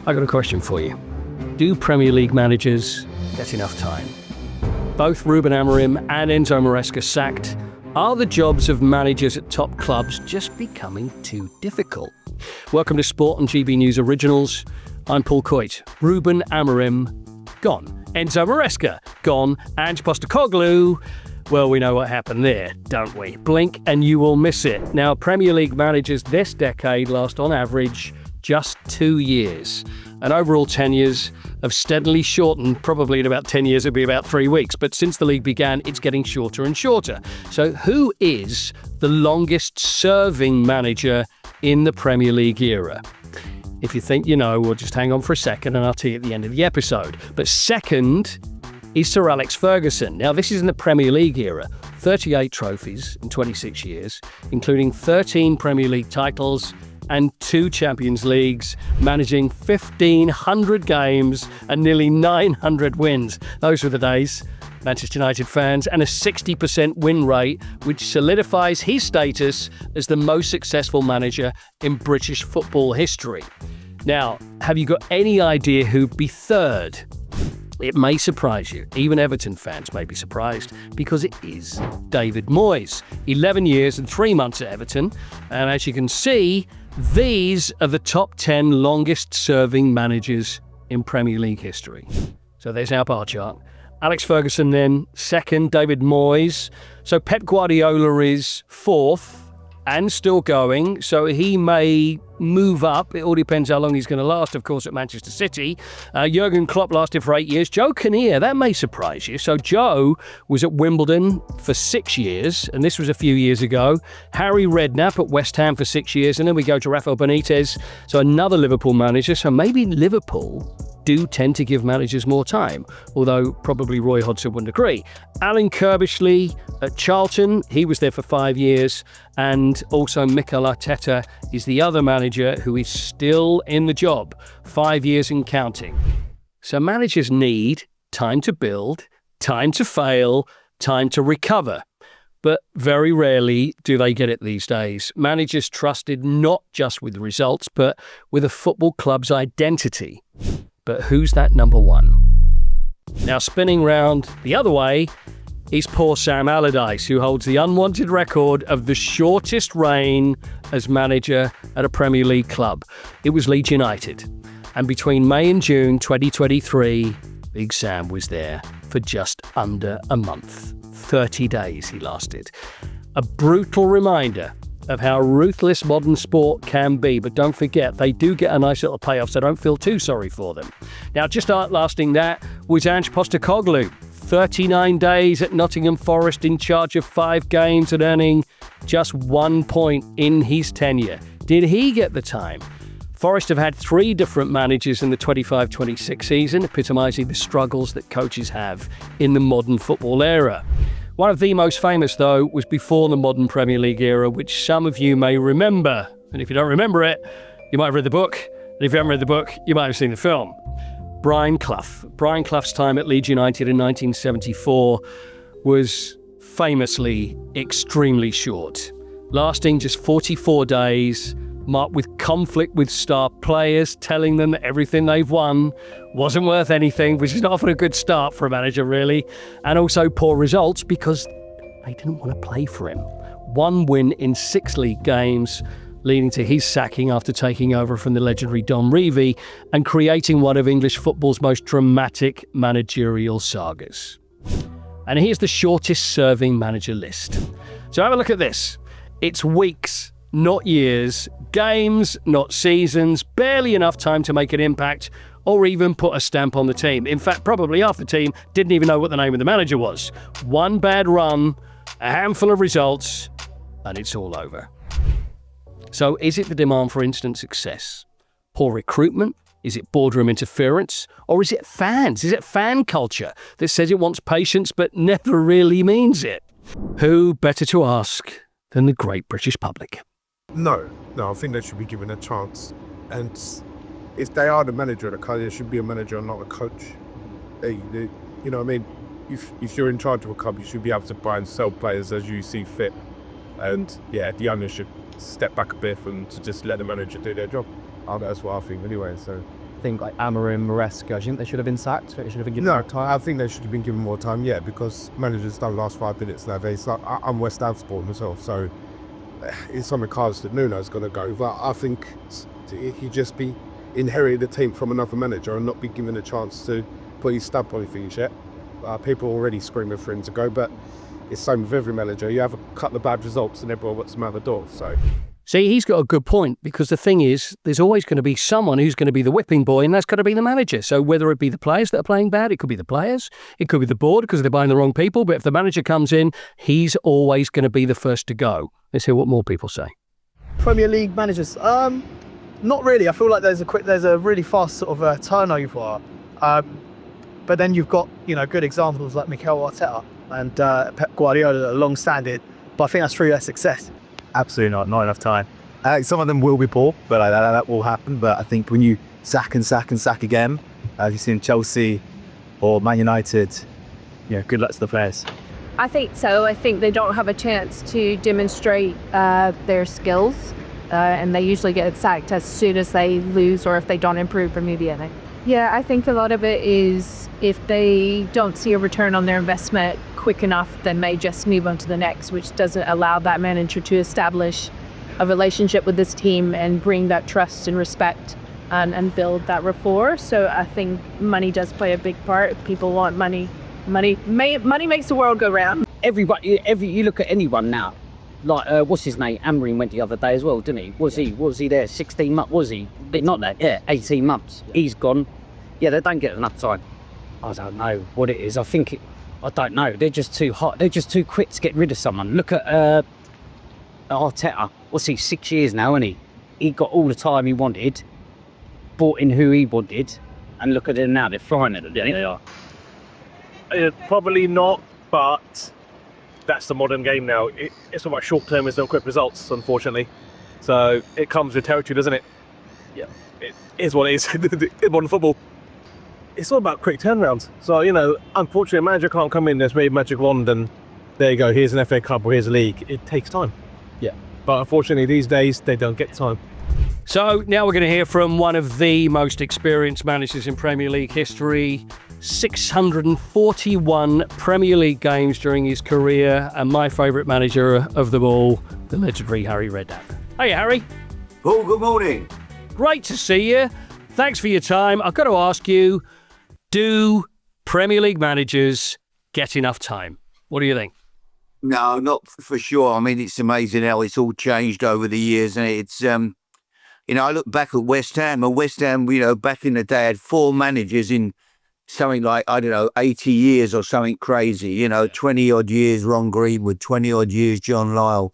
I got a question for you. Do Premier League managers get enough time? Both Ruben Amorim and Enzo Maresca sacked. Are the jobs of managers at top clubs just becoming too difficult? Welcome to Sport and GB News Originals. I'm Paul Coyte. Ruben Amorim, gone. Enzo Maresca, gone. Ange Postecoglou, well, we know what happened there, don't we? Blink and you will miss it. Now, Premier League managers this decade last on average just 2 years. And overall tenures have steadily shortened. Probably in about 10 years it'll be about 3 weeks. But since the league began, it's getting shorter and shorter. So who is the longest serving manager in the Premier League era? If you think you know, we'll just hang on for a second and I'll tell you at the end of the episode. But second is Sir Alex Ferguson. Now, this is in the Premier League era. 38 trophies in 26 years, including 13 Premier League titles and 2 Champions Leagues, managing 1,500 games and nearly 900 wins. Those were the days, Manchester United fans, and a 60% win rate, which solidifies his status as the most successful manager in British football history. Now, have you got any idea who'd be third? It may surprise you. Even Everton fans may be surprised, because it is David Moyes. 11 years and 3 months at Everton. And as you can see, these are the top 10 longest serving managers in Premier League history. So there's our bar chart. Alex Ferguson then second, David Moyes. So Pep Guardiola is fourth and still going, so he may move up. It all depends how long he's going to last, of course, at Manchester City. Jurgen Klopp lasted for 8 years. Joe Kinnear, that may surprise you. So Joe was at Wimbledon for 6 years, and this was a few years ago. Harry Redknapp at West Ham for 6 years, and then we go to Rafael Benitez, so another Liverpool manager. So maybe Liverpool do tend to give managers more time, although probably Roy Hodgson wouldn't agree. Alan Kirbishley at Charlton, he was there for 5 years, and also Mikel Arteta is the other manager who is still in the job, 5 years and counting. So managers need time to build, time to fail, time to recover. But very rarely do they get it these days. Managers trusted not just with results, but with a football club's identity. But who's that number one? Now, spinning round the other way is poor Sam Allardyce, who holds the unwanted record of the shortest reign as manager at a Premier League club. It was Leeds United. And between May and June 2023, Big Sam was there for just under a month. 30 days he lasted. A brutal reminder of how ruthless modern sport can be. But don't forget, they do get a nice little payoff, so don't feel too sorry for them. Now, just outlasting that was Ange Postecoglou. 39 days at Nottingham Forest, in charge of 5 games and earning just 1 point in his tenure. Did he get the time? Forest have had 3 different managers in the 25-26 season, epitomising the struggles that coaches have in the modern football era. One of the most famous, though, was before the modern Premier League era, which some of you may remember. And if you don't remember it, you might have read the book. And if you haven't read the book, you might have seen the film. Brian Clough. Brian Clough's time at Leeds United in 1974 was famously extremely short, lasting just 44 days, marked with conflict with star players, telling them that everything they've won wasn't worth anything, which is not often a good start for a manager, really, and also poor results because they didn't want to play for him. 1 win in 6 league games, leading to his sacking after taking over from the legendary Don Revie and creating one of English football's most dramatic managerial sagas. And here's the shortest serving manager list. So have a look at this. It's weeks, not years, games, not seasons, barely enough time to make an impact or even put a stamp on the team. In fact, probably half the team didn't even know what the name of the manager was. 1 bad run, a handful of results, and it's all over. So is it the demand for instant success? Poor recruitment? Is it boardroom interference? Or is it fans? Is it fan culture that says it wants patience but never really means it? Who better to ask than the great British public? No, I think they should be given a chance. And if they are the manager of the club, there should be a manager and not a coach. You know what I mean? If you're in charge of a club, you should be able to buy and sell players as you see fit. And yeah, the owners should step back a bit and to just let the manager do their job. That's what I think anyway. So think like Amorim, Maresca, do you think they should have been sacked? They should have been given No, more time? I think they should have been given more time, yeah, because managers don't last 5 minutes nowadays. Like, I'm West Ham supporter myself, so it's on the cards that Nuno's going to go. But I think he'd just be inherited the team from another manager and not be given a chance to put his stamp on things yet. People are already screaming for him to go, but it's the same with every manager. You have a couple of bad results and everyone wants them out the door, so... See, he's got a good point, because the thing is, there's always going to be someone who's going to be the whipping boy, and that's got to be the manager. So whether it be the players that are playing bad, it could be the players, it could be the board because they're buying the wrong people, but if the manager comes in, he's always going to be the first to go. Let's hear what more people say. Premier League managers, not really. I feel like there's a really fast sort of turnover, but then you've got good examples like Mikel Arteta and Pep Guardiola that are long-standing, but I think that's through their success. Absolutely not enough time. Some of them will be poor, but that will happen. But I think when you sack again, as you see in Chelsea or Man United, good luck to the players. I think so. I think they don't have a chance to demonstrate their skills, and they usually get sacked as soon as they lose or if they don't improve immediately. Yeah, I think a lot of it is if they don't see a return on their investment quick enough, then they just move on to the next, which doesn't allow that manager to establish a relationship with this team and bring that trust and respect and build that rapport. So I think money does play a big part. People want money. Money makes the world go round. Everybody, you look at anyone now, like what's his name? Amorim went the other day as well, didn't he? Was he there 16 months? Was he? Not that. Yeah, 18 months. Yeah. He's gone. Yeah, they don't get enough time. I don't know what it is. I don't know. They're just too hot. They're just too quick to get rid of someone. Look at Arteta. What's he? 6 years now, isn't he? He got all the time he wanted, brought in who he wanted, and look at them now. They're flying at it. They are. Probably not, but that's the modern game now. It's all about short-termism and quick results, unfortunately. So it comes with territory, doesn't it? Yeah, it is what it is in modern football. It's all about quick turnarounds. So, unfortunately, a manager can't come in, there's maybe a magic wand, and there you go, here's an FA Cup or here's a league. It takes time. Yeah. But unfortunately, these days, they don't get time. So now we're going to hear from one of the most experienced managers in Premier League history. 641 Premier League games during his career, and my favourite manager of them all, the legendary Harry Redknapp. Hey, Harry. Oh, good morning. Great to see you. Thanks for your time. I've got to ask you, do Premier League managers get enough time? What do you think? No, not for sure. I mean, it's amazing how it's all changed over the years. And it's, I look back at West Ham, and West Ham, back in the day had 4 managers in something like, 80 years or something crazy, 20 odd years, Ron Greenwood, 20 odd years, John Lyall.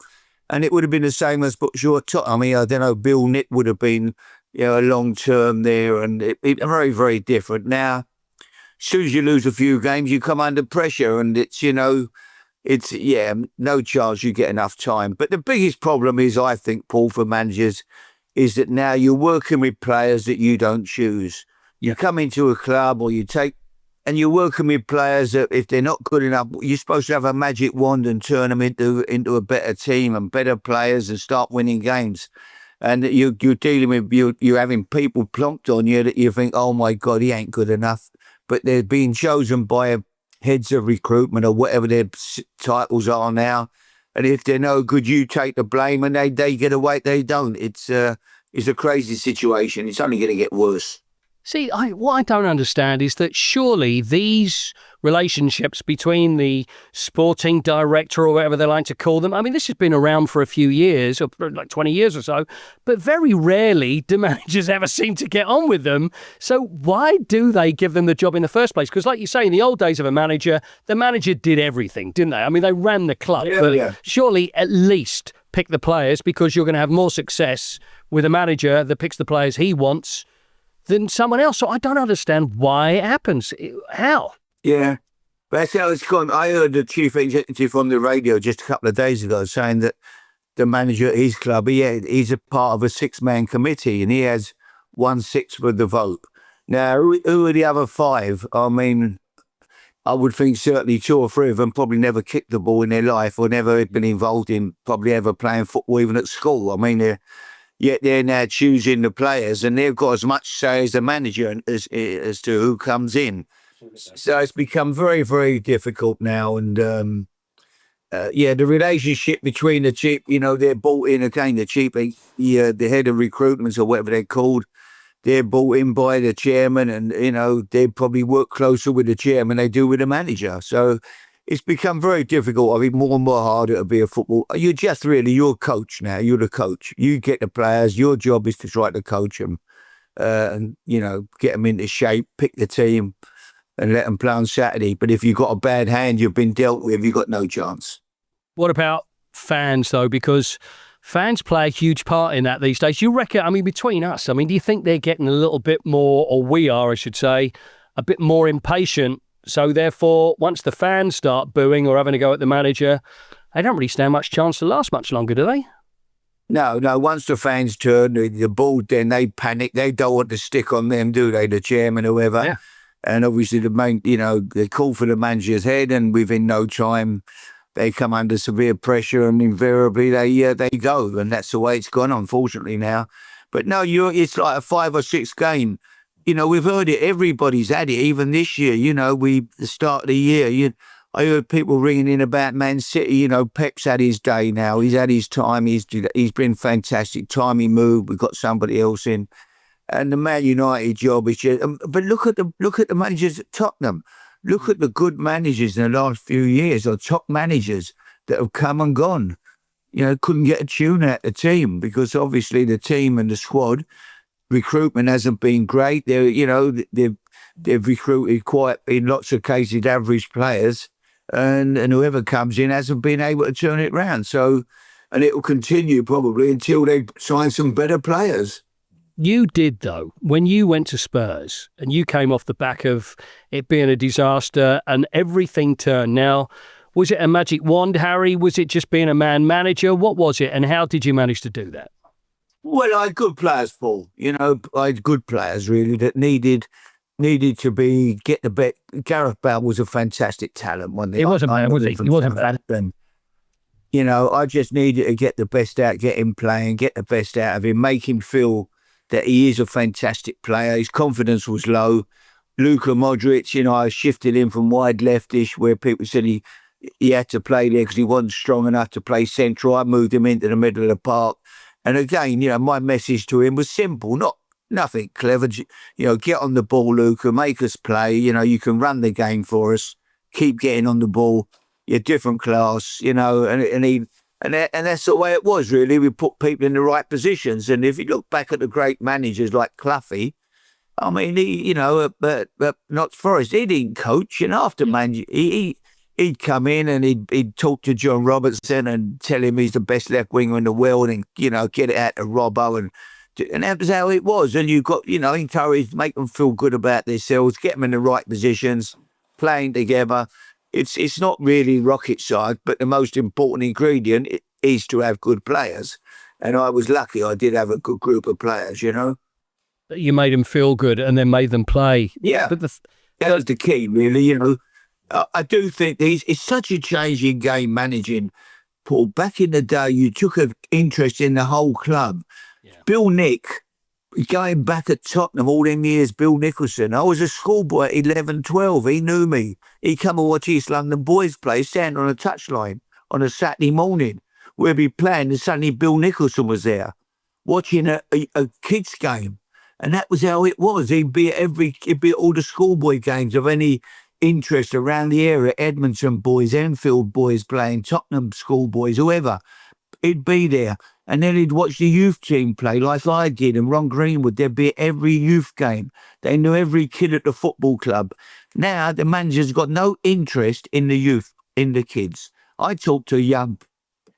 And it would have been the same as I mean, I don't know, Bill Nitt would have been, a long term there, and it's very, very different. Now, as soon as you lose a few games, you come under pressure, and it's no chance you get enough time. But the biggest problem is, I think, Paul, for managers, is that now you're working with players that you don't choose. You come into a club and you're working with players that if they're not good enough, you're supposed to have a magic wand and turn them into a better team and better players and start winning games. And you're dealing with, you're having people plonked on you that you think, oh my God, he ain't good enough. But they're being chosen by heads of recruitment or whatever their titles are now. And if they're no good, you take the blame, and they get away. They don't. It's a crazy situation. It's only going to get worse. See, what I don't understand is that surely these relationships between the sporting director or whatever they like to call them, I mean, this has been around for a few years, or like 20 years or so, but very rarely do managers ever seem to get on with them. So why do they give them the job in the first place? Because like you say, in the old days of a manager, the manager did everything, didn't they? I mean, they ran the club. Yeah. Surely at least pick the players, because you're going to have more success with a manager that picks the players he wants than someone else. So I don't understand why it happens. How? Yeah, that's how it's gone. I heard the chief executive on the radio just a couple of days ago saying that the manager at his club, he's a part of a 6-man committee, and he has 1/6 of the vote. Now, who are the other 5? I mean, I would think certainly 2 or 3 of them probably never kicked the ball in their life, or never been involved in probably ever playing football even at school. I mean, yet they're now choosing the players, and they've got as much say as the manager as to who comes in. So it's become very, very difficult now. And the relationship between the chief, they're bought in again, the head of recruitment or whatever they're called. They're bought in by the chairman, and they probably work closer with the chairman than they do with the manager. So it's become very difficult. I mean, more and more harder to be a football. You're a coach now. You're the coach. You get the players. Your job is to try to coach them, and get them into shape, pick the team, and let them play on Saturday. But if you've got a bad hand, you've been dealt with. You've got no chance. What about fans, though? Because fans play a huge part in that these days. You reckon, I mean, between us, I mean, do you think they're getting a little bit more, or we are, I should say, a bit more impatient? So therefore, once the fans start booing or having a go at the manager, they don't really stand much chance to last much longer, do they? No. Once the fans turn the board, then they panic. They don't want to stick on them, do they? The chairman, whoever. Yeah. And obviously they call for the manager's head, and within no time, they come under severe pressure, and invariably they go, and that's the way it's gone, unfortunately now. But no, it's like a 5 or 6 game. We've heard it. Everybody's had it, even this year. The start of the year. I heard people ringing in about Man City. Pep's had his day now. He's had his time. He's been fantastic. Time he moved. We've got somebody else in, and the Man United job is just. But look at the managers at Tottenham. Look at the good managers in the last few years, or top managers that have come and gone. Couldn't get a tune out the team because obviously the team and the squad recruitment hasn't been great. They've recruited quite, in lots of cases, average players, and whoever comes in hasn't been able to turn it round. So, and it will continue probably until they sign some better players. You did, though, when you went to Spurs and you came off the back of it being a disaster and everything turned. Now, was it a magic wand, Harry? Was it just being a man manager? What was it, and how did you manage to do that? Well, I had good players, Paul. I had good players, really, that needed to get the bet. Gareth Bale was a fantastic talent, wasn't he? He wasn't bad, was he? He wasn't bad. I just needed to get the best out, get him playing, get the best out of him, make him feel that he is a fantastic player. His confidence was low. Luka Modric, I shifted him from wide leftish, where people said he had to play there because he wasn't strong enough to play central. I moved him into the middle of the park. And again, my message to him was simple, nothing clever. Get on the ball, Luka, make us play. You can run the game for us. Keep getting on the ball. You're different class, and that's the way it was, really. We put people in the right positions. And if you look back at the great managers like Cloughy, I mean, but not Forrest, he didn't coach. After manager, he'd come in and he'd talk to John Robertson and tell him he's the best left winger in the world, and get it out to Robbo, and that was how it was. And you got encourage, make them feel good about themselves, get them in the right positions, playing together. It's not really rocket science, but the most important ingredient is to have good players. And I was lucky; I did have a good group of players. You made them feel good and then made them play. Yeah, but that was the key, really. I do think it's such a changing game managing, Paul. Back in the day, you took an interest in the whole club. Yeah. Bill Nick, going back at Tottenham all them years, Bill Nicholson. I was a schoolboy at 11, 12. He knew me. He'd come and watch East London boys play, stand on a touchline on a Saturday morning. We'd be playing, and suddenly Bill Nicholson was there, watching a kids' game. And that was how it was. He'd be at all the schoolboy games of any interest around the area, Edmonton boys, Enfield boys playing, Tottenham schoolboys, whoever. He'd be there. And then he'd watch the youth team play like I did, and Ron Greenwood. They'd be at every youth game. They knew every kid at the football club. Now the manager's got no interest in the youth, in the kids. I talk to young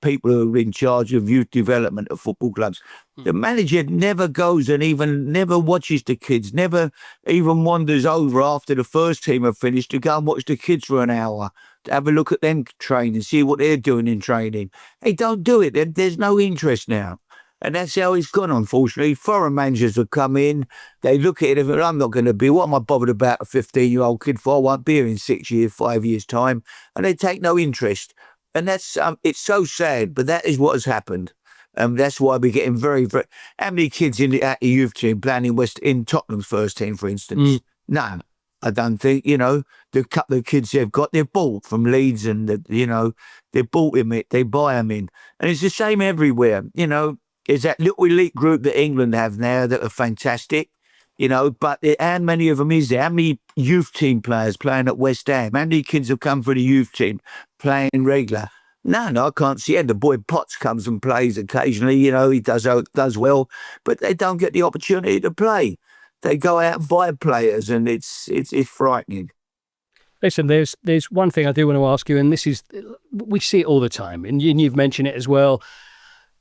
people who are in charge of youth development at football clubs. The manager never goes and even never watches the kids, never even wanders over after the first team have finished to go and watch the kids for an hour, to have a look at them training, see what they're doing in training. They don't do it. There's no interest now. And that's how it's gone, unfortunately. Foreign managers have come in, they look at it and I'm not going to be, what am I bothered about a 15-year-old kid for? I won't be here in 6 years, 5 years' time. And they take no interest. And that's it's so sad, but that is what has happened. That's why we're getting very, very. How many kids in the youth team playing in Tottenham's first team, for instance? No, I don't think. The couple of kids they've got, they're bought from Leeds, and they bought him it, they buy them in, and it's the same everywhere. There's that little elite group that England have now that are fantastic. But how many of them is there? How many youth team players playing at West Ham? How many kids have come for the youth team playing regular? No, I can't see it. The boy Potts comes and plays occasionally. He does well, but they don't get the opportunity to play. They go out and buy players, and it's frightening. Listen, there's one thing I do want to ask you, and this is, we see it all the time, and you've mentioned it as well.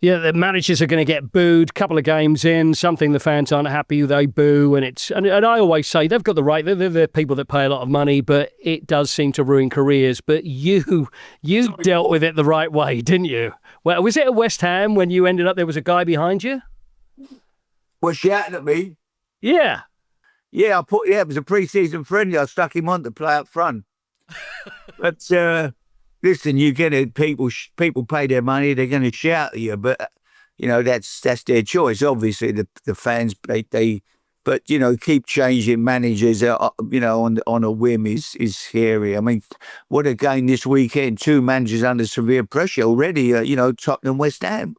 Yeah, the managers are going to get booed. Couple of games in, something the fans aren't happy, they boo, and I always say they've got the right. They're the people that pay a lot of money, but it does seem to ruin careers. But you dealt with it the right way, didn't you? Well, was it at West Ham when you ended up? There was a guy behind you. Was shouting at me? Yeah. Yeah, it was a pre-season friendly. I stuck him on to play up front. But listen, you get it. People pay their money. They're going to shout at you, but that's their choice. Obviously, the fans but keep changing managers. On a whim is scary. I mean, what a game this weekend! 2 managers under severe pressure already. Tottenham, West Ham.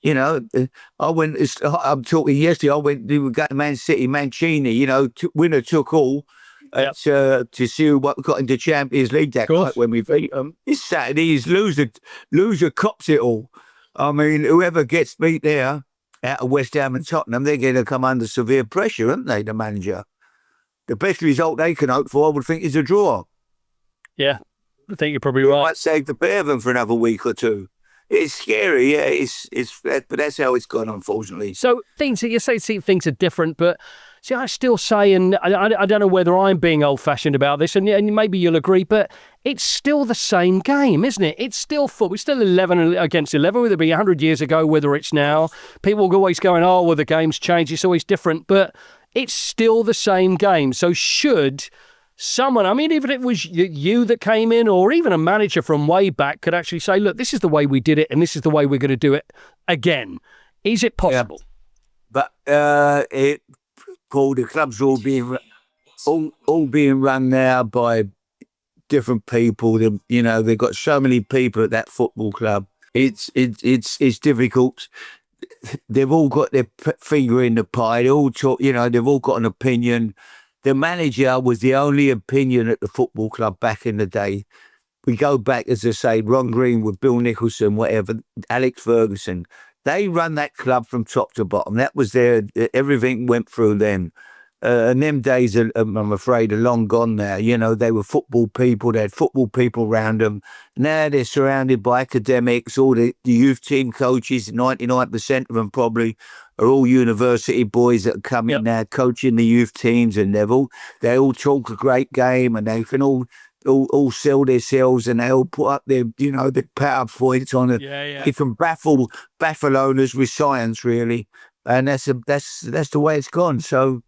I'm talking yesterday. I went to Man City, Mancini. Winner took all. To see what got into Champions League that night when we beat them. It's Saturday. It's loser cops it all. I mean, whoever gets beat there out of West Ham and Tottenham, they're going to come under severe pressure, aren't they? The manager. The best result they can hope for, I would think, is a draw. Yeah, I think you're probably right. Might save the pair of them for another week or two. It's scary, yeah. But that's how it's gone, unfortunately. So things are different, but see, I still say, and I don't know whether I'm being old-fashioned about this, and maybe you'll agree, but it's still the same game, isn't it? It's still football. It's still 11 against 11, whether it be 100 years ago, whether it's now. People are always going, oh, well, the game's changed. It's always different, but it's still the same game. So should someone, I mean, even if it was you that came in, or even a manager from way back could actually say, look, this is the way we did it, and this is the way we're going to do it again. Is it possible? Yeah. But Paul, the clubs are all being run now by different people. They've got so many people at that football club. It's difficult. They've all got their finger in the pie. They all talk. They've all got an opinion. The manager was the only opinion at the football club back in the day. We go back, as I say, Ron Greenwood, Bill Nicholson, whatever, Alex Ferguson. They run that club from top to bottom. That was everything went through them. And them days, I'm afraid, are long gone now. They were football people. They had football people around them. Now they're surrounded by academics. All the youth team coaches, 99% of them probably, are all university boys that are coming now coaching the youth teams, and they all talk a great game, and they can all sell themselves, and they all put up their PowerPoints on it. You can baffle owners with science, really, and that's the way it's gone. So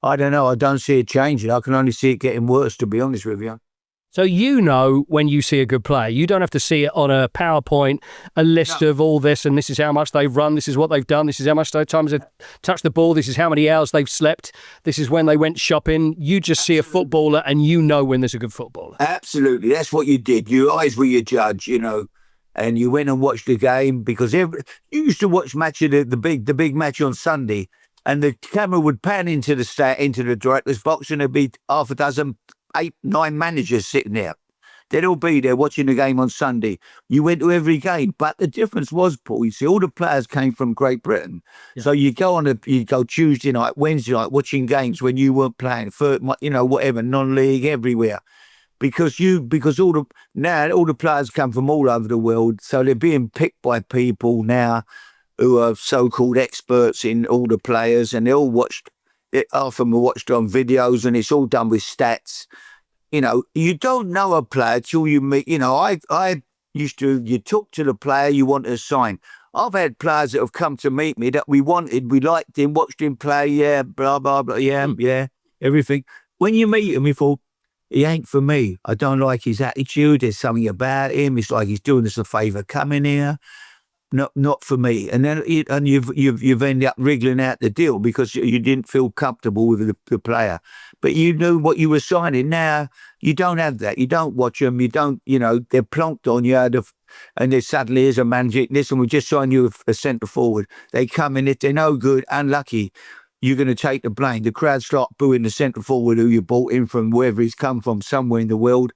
I don't know. I don't see it changing. I can only see it getting worse, to be honest with you. So when you see a good player, you don't have to see it on a PowerPoint, a list of all this, and this is how much they've run, this is what they've done, this is how much times they've touched the ball, this is how many hours they've slept, this is when they went shopping. You just see a footballer and when there's a good footballer. Absolutely. That's what you did. Your eyes were your judge, and you went and watched the game, because you used to watch the big match on Sunday, and the camera would pan into the director's box, and there'd be half a dozen, 8, 9 managers sitting there. They'd all be there watching the game on Sunday. You went to every game, but the difference was, Paul, you see, all the players came from Great Britain. Yeah. So you go Tuesday night, Wednesday night, watching games when you weren't playing, for whatever, non-league, everywhere. Because all the players come from all over the world, so they're being picked by people now who are so-called experts in all the players, and they all watched. Half of them are watched on videos, and it's all done with stats. You don't know a player till you meet. You talk to the player you want to sign. I've had players that have come to meet me that we liked him, watched him play, blah, blah, blah, everything. When you meet him, you thought, he ain't for me. I don't like his attitude. There's something about him. It's like he's doing us a favour coming here. not for me. And then you've ended up wriggling out the deal because you didn't feel comfortable with the player. But you knew what you were signing. Now you don't have that. You don't watch them. You don't. They're plonked on you. And there suddenly is a manager. Listen, we just signed you a centre forward. They come in, if they're no good, unlucky, you're going to take the blame. The crowd start booing the centre forward who you bought in from wherever he's come from, somewhere in the world.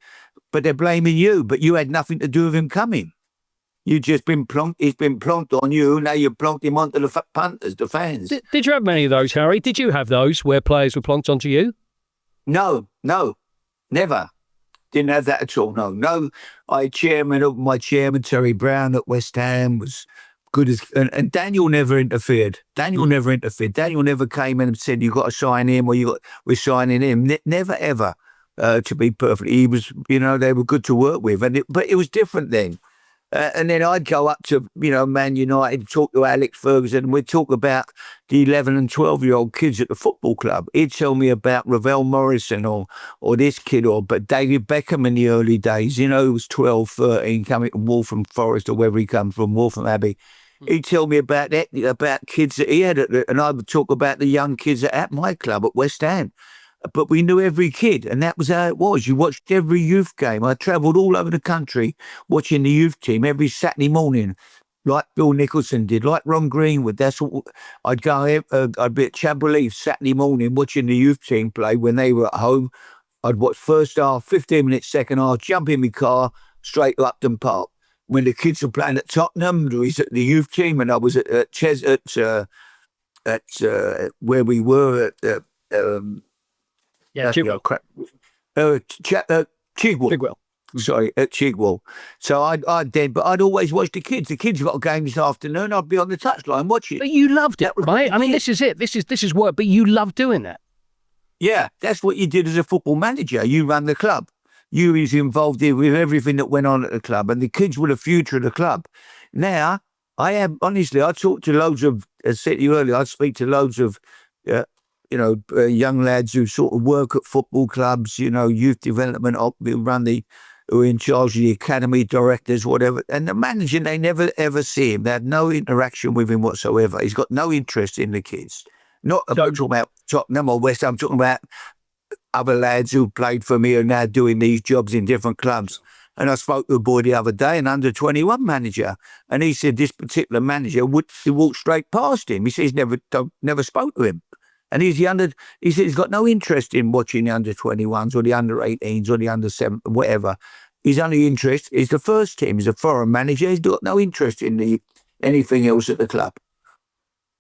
But they're blaming you. But you had nothing to do with him coming. You've just been plonked. He's been plonked on you. Now you plonked him onto the punters, the fans. Did you have many of those, Harry? Did you have those where players were plonked onto you? No, never. Didn't have that at all. No. My chairman, Terry Brown at West Ham, was good as, and Daniel never interfered. Daniel never came in and said, "You got to sign him," or we're signing him. Never ever. To be perfect, he was. They were good to work with, but it was different then. And then I'd go up to, Man United, talk to Alex Ferguson, and we'd talk about the 11 and 12-year-old kids at the football club. He'd tell me about Ravel Morrison or this kid, but David Beckham in the early days, he was 12, 13, coming from Waltham Forest or wherever he come from, Waltham Abbey. He'd tell me about kids that he had, and I would talk about the young kids at my club at West Ham. But we knew every kid, and that was how it was. You watched every youth game. I travelled all over the country watching the youth team every Saturday morning, like Bill Nicholson did, like Ron Greenwood. That's what I'd go. I'd be at Chamberlain Saturday morning watching the youth team play when they were at home. I'd watch first half, 15 minutes, second half, jump in my car straight to Upton Park. When the kids were playing at Tottenham, we was at the youth team, and I was at where we were at. Chigwell. Chigwell. Sorry, at Chigwell. So I'd always watch the kids. The kids got a game this afternoon. I'd be on the touchline watching. But you loved it, right? I mean, this is it. This is work. But you love doing that. Yeah, that's what you did as a football manager. You ran the club. You was involved with everything that went on at the club, and the kids were the future of the club. Now, I talk to loads of, as I said to you earlier, I speak to loads of. Young lads who sort of work at football clubs, youth development, who are in charge of the academy, directors, whatever. And the manager, they never ever see him. They have no interaction with him whatsoever. He's got no interest in the kids. Not talking about Tottenham or West Ham. I'm talking about other lads who played for me and now doing these jobs in different clubs. And I spoke to a boy the other day, an under-21 manager, and he said this particular manager would walk straight past him. He said he's never spoke to him. And he said he's got no interest in watching the under-21s or the under-18s or the under-7, whatever. His only interest is the first team. He's a foreign manager. He's got no interest in anything else at the club.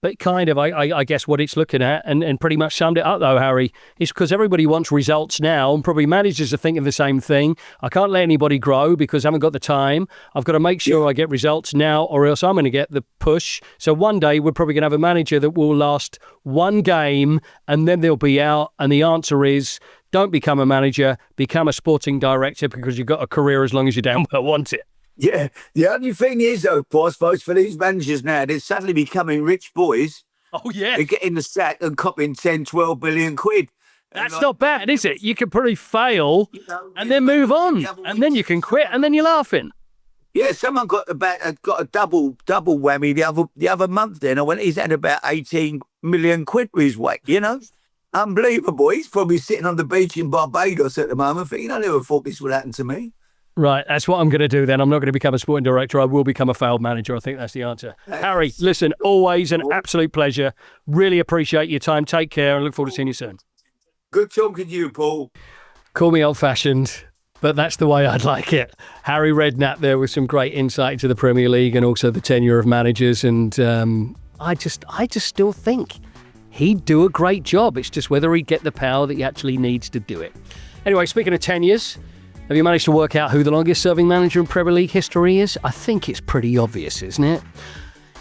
But kind of, I guess what it's looking at, and pretty much summed it up though, Harry, is because everybody wants results now, and probably managers are thinking the same thing. I can't let anybody grow because I haven't got the time. I've got to make sure I get results now, or else I'm going to get the push. So one day we're probably going to have a manager that will last one game, and then they'll be out. And the answer is, don't become a manager, become a sporting director, because you've got a career as long as you damn well want it. Yeah, the only thing is, though, I suppose, for these managers now, they're suddenly becoming rich boys. Oh, yeah. They're getting the sack and copping 10, 12 billion quid. That's not bad, is it? You can probably fail and then move on, and then you can quit, and then you're laughing. Yeah, someone got a double whammy the other month then. He's had about 18 million quid for his weight, Unbelievable. He's probably sitting on the beach in Barbados at the moment thinking, I never thought this would happen to me. Right, that's what I'm going to do then. I'm not going to become a sporting director. I will become a failed manager. I think that's the answer. Harry, listen, always an absolute pleasure. Really appreciate your time. Take care and look forward to seeing you soon. Good talking to you, Paul. Call me old-fashioned, but that's the way I'd like it. Harry Redknapp there with some great insight into the Premier League and also the tenure of managers. And I just still think he'd do a great job. It's just whether he'd get the power that he actually needs to do it. Anyway, speaking of tenures, have you managed to work out who the longest serving manager in Premier League history is? I think it's pretty obvious, isn't it?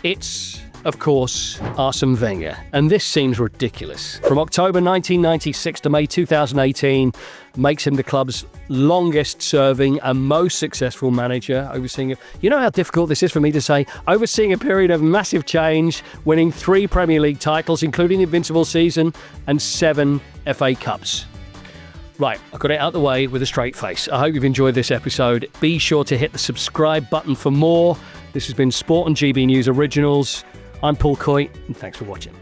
It's, of course, Arsene Wenger. And this seems ridiculous. From October 1996 to May 2018, makes him the club's longest serving and most successful manager, overseeing you know how difficult this is for me to say, overseeing a period of massive change, winning 3 Premier League titles, including the Invincible season, and 7 FA Cups. Right, I got it out the way with a straight face. I hope you've enjoyed this episode. Be sure to hit the subscribe button for more. This has been Sport and GB News Originals. I'm Paul Coyte, and thanks for watching.